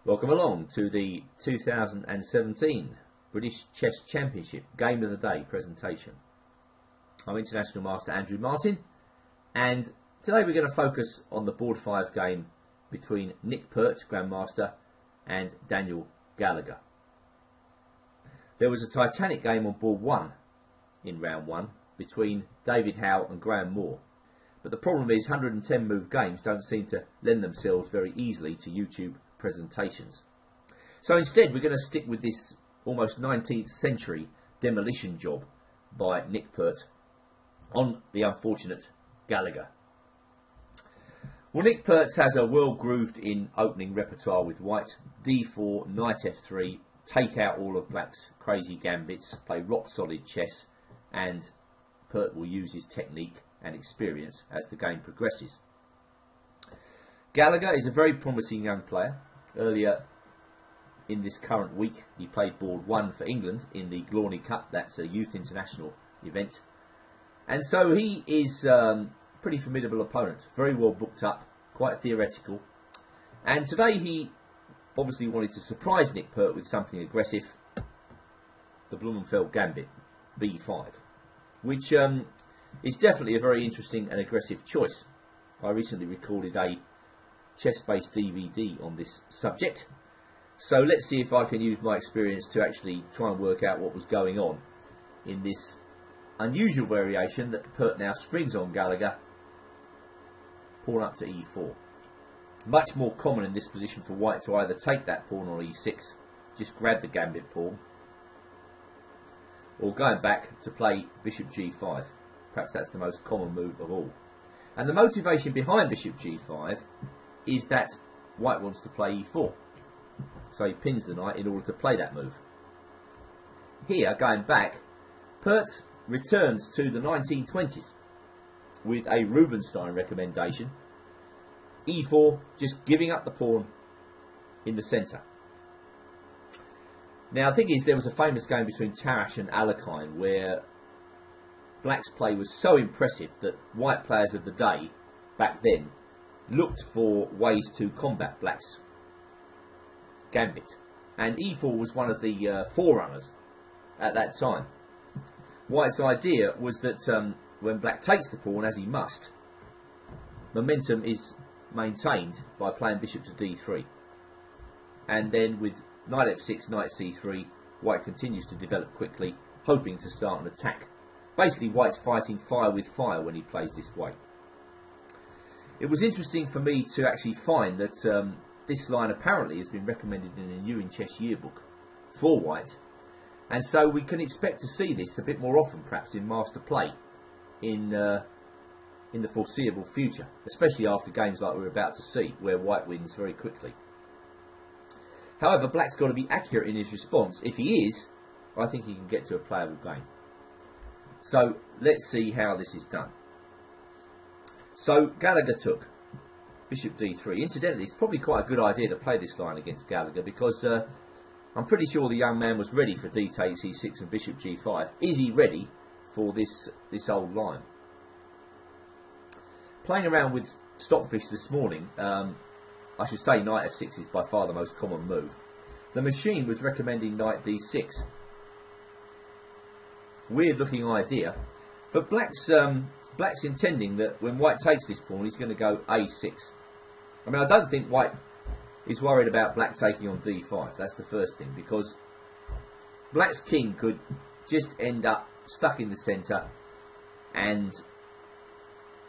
Welcome along to the 2017 British Chess Championship Game of the Day presentation. I'm International Master Andrew Martin, and today we're going to focus on the board 5 game between Nick Pert, Grandmaster, and Daniel Gallagher. There was a titanic game on board 1 in round 1 between David Howe and Graham Moore, but the problem is 110 move games don't seem to lend themselves very easily to YouTube presentations. So instead we're going to stick with this almost 19th century demolition job by Nick Pert on the unfortunate Gallagher. Well, Nick Pert has a well grooved in opening repertoire with white. D4, knight f3, take out all of black's crazy gambits, play rock solid chess, and Pert will use his technique and experience as the game progresses. Gallagher is a very promising young player. Earlier in this current week he played board 1 for England in the Gallagher Cup. That's a youth international event, and so he is pretty formidable opponent, very well booked up, quite theoretical, and today he obviously wanted to surprise Nick Pert with something aggressive, the Blumenfeld Gambit, B5, which is definitely a very interesting and aggressive choice. I recently recorded a chess-based DVD on this subject, so let's see if I can use my experience to actually try and work out what was going on in this unusual variation that Pert now springs on Gallagher, pawn up to e4. Much more common in this position for white to either take that pawn on e6, just grab the gambit pawn, or going back to play bishop g5. Perhaps that's the most common move of all. And the motivation behind bishop g5 is that white wants to play e4. So he pins the knight in order to play that move. Here, going back, Pert returns to the 1920s with a Rubinstein recommendation. e4, just giving up the pawn in the centre. Now, the thing is, there was a famous game between Tarrasch and Alekhine where black's play was so impressive that white players of the day, back then, looked for ways to combat black's gambit. And e4 was one of the forerunners at that time. White's idea was that when black takes the pawn, as he must, momentum is maintained by playing bishop to d3. And then with knight f6, knight c3, white continues to develop quickly, hoping to start an attack. Basically, white's fighting fire with fire when he plays this way. It was interesting for me to actually find that this line apparently has been recommended in a New in Chess yearbook for white, and so we can expect to see this a bit more often, perhaps in master play in the foreseeable future, especially after games like we're about to see, where white wins very quickly. However, black's got to be accurate in his response. If he is, I think he can get to a playable game. So let's see how this is done. So Gallagher took bishop d3. Incidentally, it's probably quite a good idea to play this line against Gallagher, because I'm pretty sure the young man was ready for d takes e6 and bishop g5. Is he ready for this old line? Playing around with Stockfish this morning, I should say knight f6 is by far the most common move. The machine was recommending knight d6. Weird looking idea, but black's intending that when white takes this pawn, he's going to go a6. I mean, I don't think white is worried about black taking on d5. That's the first thing, because black's king could just end up stuck in the centre, and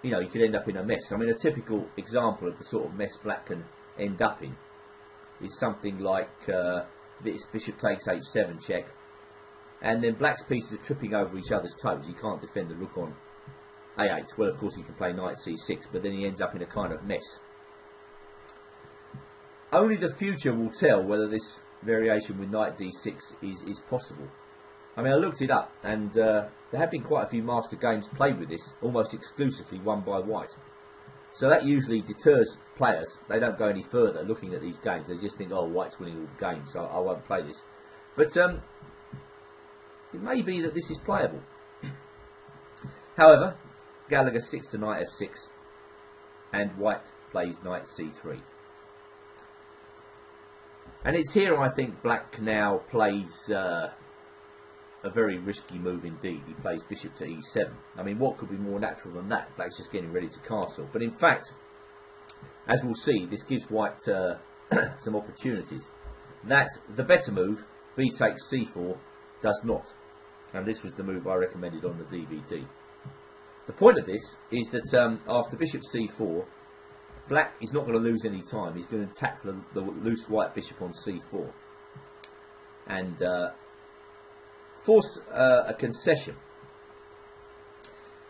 you know, he could end up in a mess. I mean, a typical example of the sort of mess black can end up in is something like this: bishop takes h7 check, and then black's pieces are tripping over each other's toes. He can't defend the rook on a8. Well, of course he can play knight c6, but then he ends up in a kind of mess. Only the future will tell whether this variation with knight d6 is possible. I mean, I looked it up, and there have been quite a few master games played with this, almost exclusively won by white. So that usually deters players. They don't go any further looking at these games. They just think, oh, white's winning all the games, so I won't play this. But it may be that this is playable. However, Gallagher sits to knight f6, and white plays knight c3. And it's here I think black now plays a very risky move indeed. He plays bishop to e7. I mean, what could be more natural than that? Black's just getting ready to castle. But in fact, as we'll see, this gives white some opportunities. That the better move, b takes c4, does not. And this was the move I recommended on the DVD. The point of this is that after bishop c4, black is not going to lose any time. He's going to attack the loose white bishop on c4 and force a concession.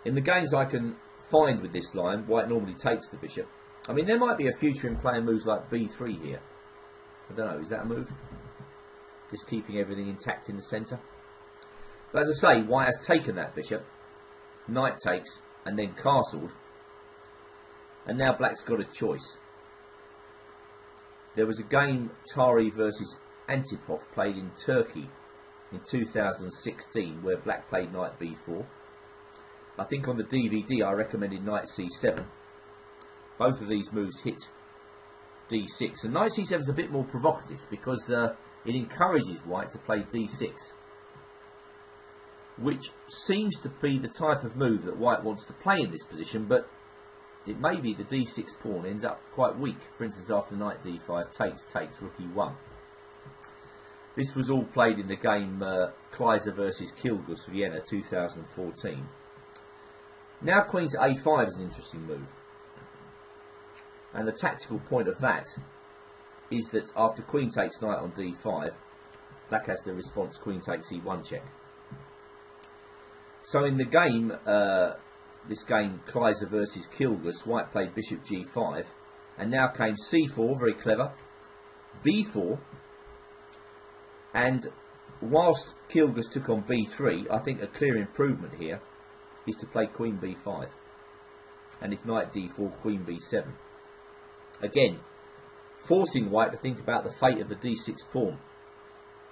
In the games I can find with this line, white normally takes the bishop. I mean, there might be a future in playing moves like b3 here. I don't know, is that a move? Just keeping everything intact in the centre. But as I say, white has taken that bishop, knight takes, and then castled. And now black's got a choice. There was a game, Tari versus Antipov, played in Turkey in 2016, where black played knight b4. I think on the DVD I recommended knight c7. Both of these moves hit d6, and knight c7 is a bit more provocative because it encourages white to play d6, which seems to be the type of move that white wants to play in this position, but it may be the d6 pawn ends up quite weak. For instance, after knight d5 takes, rook e1. This was all played in the game Gallagher versus Kilgus, Vienna 2014. Now queen to a5 is an interesting move. And the tactical point of that is that after queen takes knight on d5, black has the response queen takes e1 check. So in the game, this game Gallagher versus Kilgus, white played bishop g5, and now came c4, very clever, b4, and whilst Kilgus took on b3, I think a clear improvement here is to play queen b5, and if knight d4, queen b7. Again, forcing white to think about the fate of the d6 pawn.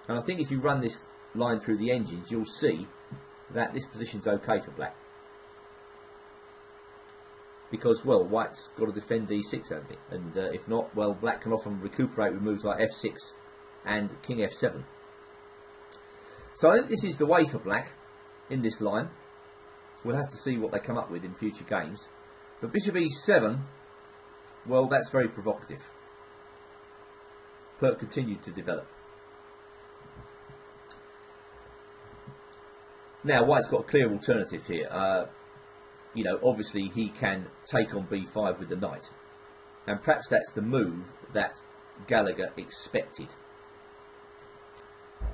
And I think if you run this line through the engines, you'll see that this position's okay for black. Because, well, white's got to defend d6, hasn't it? And if not, well, black can often recuperate with moves like f6 and king f7. So I think this is the way for black in this line. We'll have to see what they come up with in future games. But bishop e7, well, that's very provocative. Pert continued to develop. Now, white's got a clear alternative here. You know, obviously he can take on b5 with the knight. And perhaps that's the move that Gallagher expected.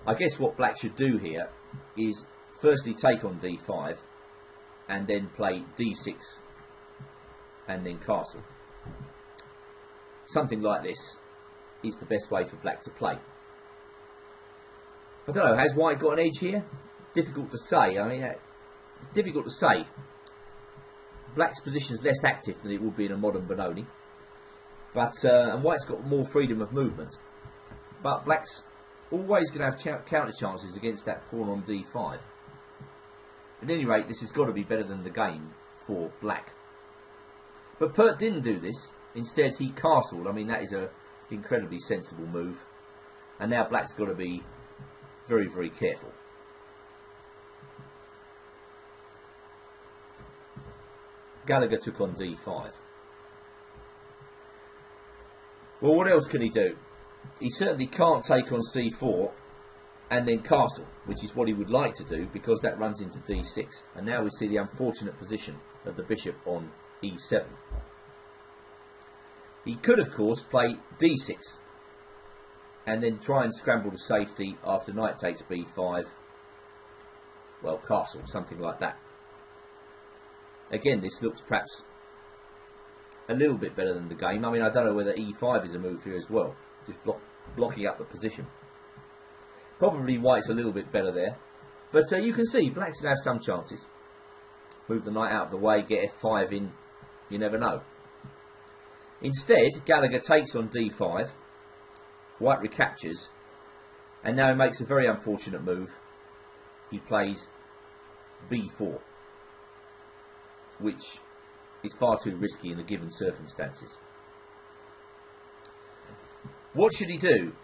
I guess what black should do here is firstly take on d5 and then play d6 and then castle. Something like this is the best way for black to play. I don't know, has white got an edge here? Difficult to say. I mean, difficult to say. Black's position is less active than it would be in a modern Benoni, but and white's got more freedom of movement. But black's always going to have counter chances against that pawn on d5. At any rate, this has got to be better than the game for black. But Pert didn't do this. Instead, he castled. I mean, that is an incredibly sensible move. And now black's got to be very, very careful. Gallagher took on d5. Well, what else can he do? He certainly can't take on c4 and then castle, which is what he would like to do, because that runs into d6. And now we see the unfortunate position of the bishop on e7. He could, of course, play d6 and then try and scramble to safety after knight takes b5. Well, castle, something like that. Again, this looks perhaps a little bit better than the game. I mean, I don't know whether e5 is a move here as well. Just blocking up the position. Probably white's a little bit better there. But you can see black's going to have some chances. Move the knight out of the way, get f5 in. You never know. Instead, Gallagher takes on d5. White recaptures. And now he makes a very unfortunate move. He plays b4, which is far too risky in the given circumstances. What should he do?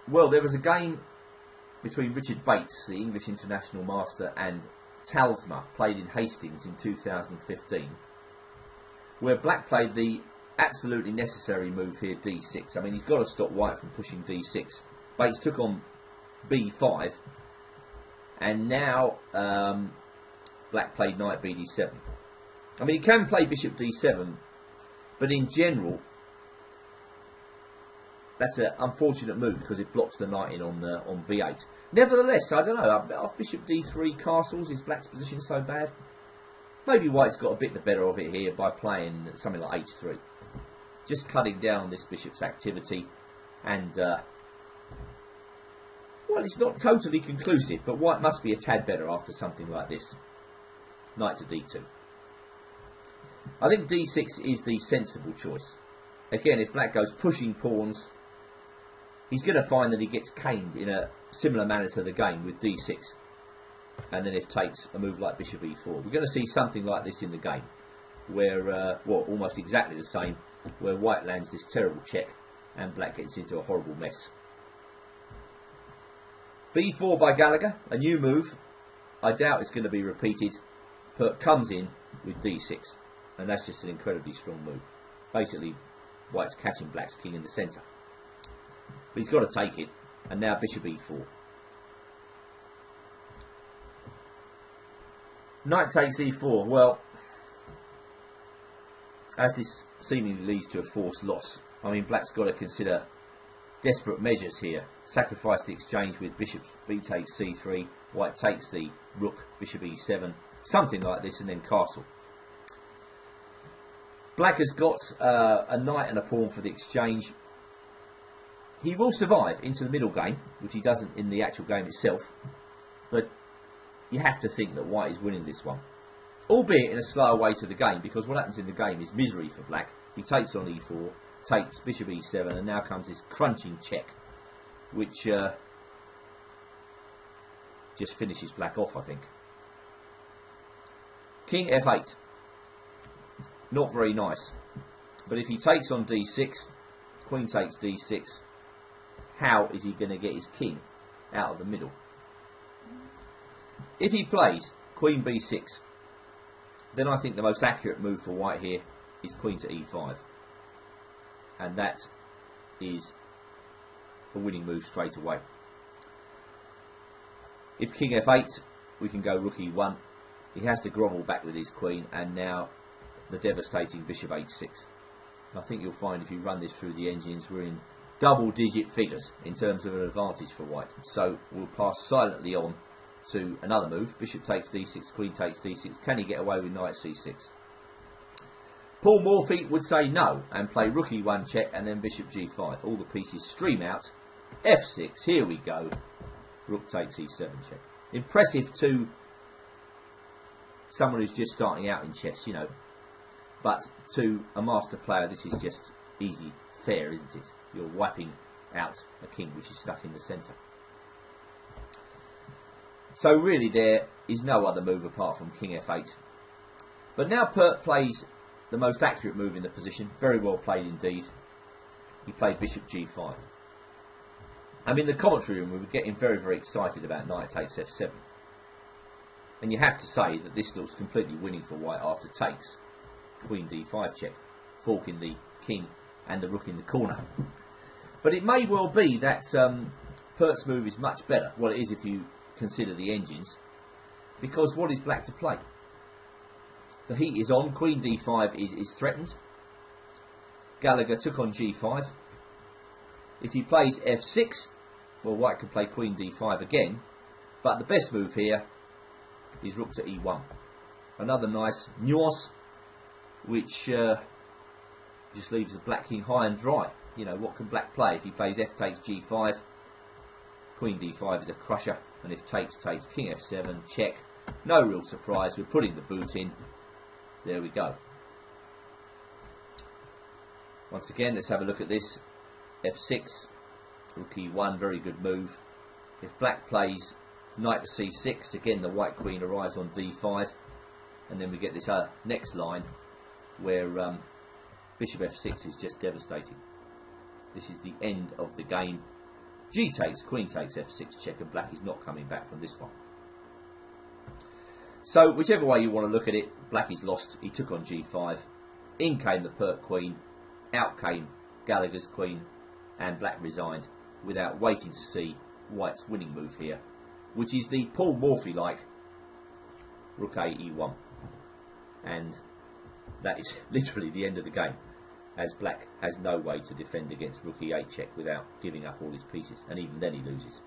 Well, there was a game between Richard Bates, the English international master, and Talsma, played in Hastings in 2015, where Black played the absolutely necessary move here, d6. I mean, he's got to stop White from pushing d6. Bates took on b5, and now Black played knight bd7. I mean, he can play bishop d7, but in general, that's an unfortunate move because it blocks the knight in on b8. Nevertheless, I don't know, off bishop d3 castles, is Black's position so bad? Maybe White's got a bit the better of it here by playing something like h3. Just cutting down this bishop's activity, and well, it's not totally conclusive, but White must be a tad better after something like this. Knight to d2. I think d6 is the sensible choice. Again, if Black goes pushing pawns, he's going to find that he gets caned in a similar manner to the game with d6. And then if takes a move like bishop e4. We're going to see something like this in the game, where, well, almost exactly the same, where White lands this terrible check and Black gets into a horrible mess. b4 by Gallagher, a new move. I doubt it's going to be repeated. Pert comes in with d6, and that's just an incredibly strong move. Basically, White's catching Black's king in the centre. But he's got to take it, and now bishop e4. Knight takes e4. Well, as this seemingly leads to a forced loss, I mean, Black's got to consider desperate measures here. Sacrifice the exchange with bishop b takes c3, White takes the rook, bishop e7, something like this, and then castle. Black has got a knight and a pawn for the exchange. He will survive into the middle game, which he doesn't in the actual game itself, but you have to think that White is winning this one, albeit in a slower way to the game, because what happens in the game is misery for Black. He takes on e4, takes bishop e7, and now comes this crunching check, which just finishes Black off, I think. King f8. Not very nice. But if he takes on d6, queen takes d6, how is he going to get his king out of the middle? If he plays queen b6, then I think the most accurate move for White here is queen to e5. And that is a winning move straight away. If king f8, we can go rook e1. He has to grovel back with his queen, and now the devastating bishop h6. I think you'll find if you run this through the engines, we're in double-digit figures in terms of an advantage for White. So we'll pass silently on to another move. Bishop takes d6, queen takes d6. Can he get away with knight c6? Paul Morphy would say no and play rook e1 check and then bishop g5. All the pieces stream out. f6, here we go. Rook takes e7 check. Impressive to someone who's just starting out in chess, you know. But to a master player, this is just easy, fair, isn't it? You're wiping out a king which is stuck in the centre. So really there is no other move apart from king f8. But now Pert plays the most accurate move in the position. Very well played indeed. He played bishop g5. I mean, in the commentary room we were getting very, very excited about knight takes f7. And you have to say that this looks completely winning for White after takes. Queen d5 check, forking the king and the rook in the corner. But it may well be that Pert's move is much better. Well, it is if you consider the engines. Because what is Black to play? The heat is on. Queen d5 is threatened. Gallagher took on g5. If he plays f6, well, White can play queen d5 again. But the best move here is rook to e1. Another nice nuance, which just leaves the Black king high and dry. You know, what can Black play? If he plays f takes g5, queen d5 is a crusher, and if takes, king f7, check. No real surprise, we're putting the boot in. There we go. Once again, let's have a look at this. f6, rook e1, very good move. If Black plays knight to c6, again the white queen arrives on d5, and then we get this next line where bishop f6 is just devastating. This is the end of the game. G takes, queen takes f6 check, and black is not coming back from this one. So whichever way you want to look at it, black is lost. He took on g5. In came the Pert queen. Out came Gallagher's queen. And black resigned without waiting to see white's winning move here, which is the Paul Morphy-like rook a e1. And that is literally the end of the game, as black has no way to defend against rook e8 check without giving up all his pieces, and even then he loses.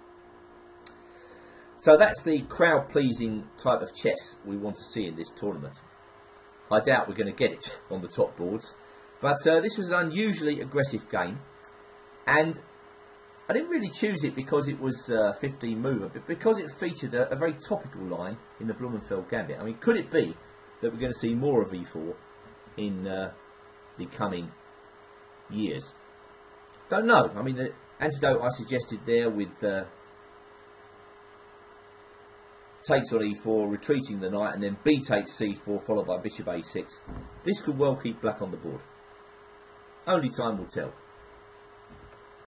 So that's the crowd-pleasing type of chess we want to see in this tournament. I doubt we're going to get it on the top boards, but this was an unusually aggressive game, and I didn't really choose it because it was 15 mover, but because it featured a very topical line in the Blumenfeld Gambit. I mean, could it be that we're going to see more of e4 in the coming years? Don't know. I mean, the antidote I suggested there with takes on e4, retreating the knight, and then b takes c4, followed by bishop a6. This could well keep black on the board. Only time will tell.